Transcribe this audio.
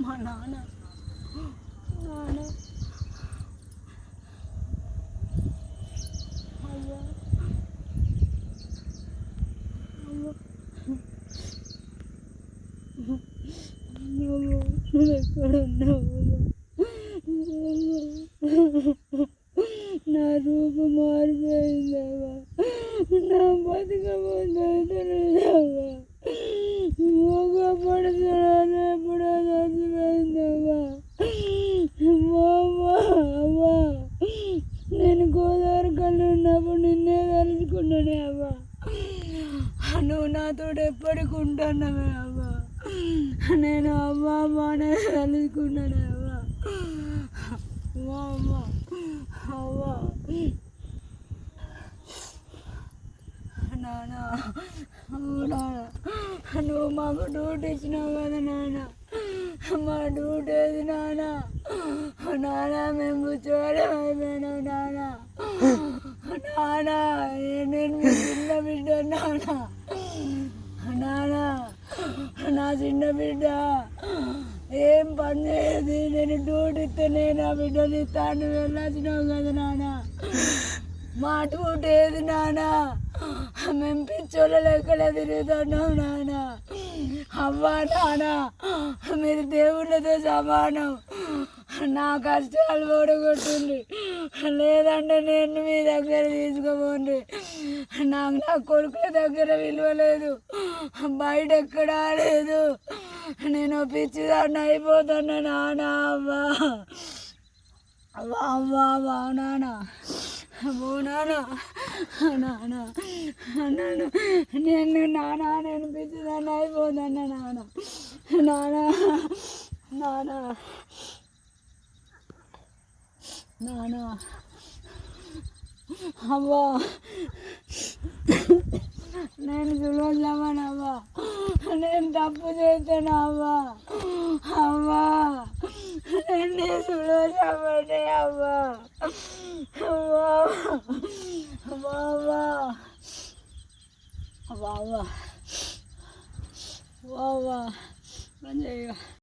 మా నాన్న నాన్న అవ్వ అవ్వ నువ్వు ఎక్కడున్నావు? నా రూపు మారిపోయిందవ్వా, నా బతుకబోతుందవ్వా, మూగ పడుతున్నాను ఎప్పుడో చచ్చిపోయిందవ్వా. అవ్వా నేను గోదావరి కళ్ళు ఉన్నప్పుడు నిన్నే తలుచుకున్నానే అవ్వా. నువ్వు నాతో ఎప్పటికి ఉంటున్నావే అవ్వా. నేను అవ్వా అనే తలుచుకున్నానే అవ్వా. అవ్వ అవ్వ నాన్న, నువ్వు మాకు డ్యూటీ ఇచ్చినావు కదా నాన్న. మా డ్యూటీ ఏది నాన్న? నాన్న మేము కూర్చోవడం అయిపోయినావు నాన్న. నాన్న నేను మీ చిన్న బిడ్డ నాన్న. నాన్న నా చిన్న బిడ్డ ఏం పని చేయదు. నేను డ్యూటీ ఇస్తేనే నా బిడ్డని తాను వెళ్ళొచ్చినావు కదా నాన్న. మా డ్యూటీ ఏది నాన్న? మేము పిచ్చోళ్ళ లెక్కలే తిరుగుతున్నాం నాన్న. అవ్వా నాన్న మీరు దేవుళ్ళతో సమానం. నా కష్టాలు ఓడగొట్టుండి, లేదంటే నేను మీ దగ్గర తీసుకోపోండి. నాకు నా కొడుకుల దగ్గర విలువలేదు, బయట ఎక్కడా లేదు. నేను పిచ్చిదాన్ని అయిపోతున్నా నాన్న. అవ్వా అవ్వా అవ్వా అవ్వా నాన్న. అమ్మో నాన్న నాన్న నాన్న నేను పిచ్చిదాన్ని అయిపోతున్నా నాన్న. నాన్న నాన్న నాన్న అవ్వా నేను చూడలేమనవ్వా. నేను తప్పు చేస్తాను అవ్వా. అవ్వా నేను చూడలేమని అవ్వా. అవ్వా అవ్వా అవ్వా అవ్వా అవ్వా అవ్వా మంచిగా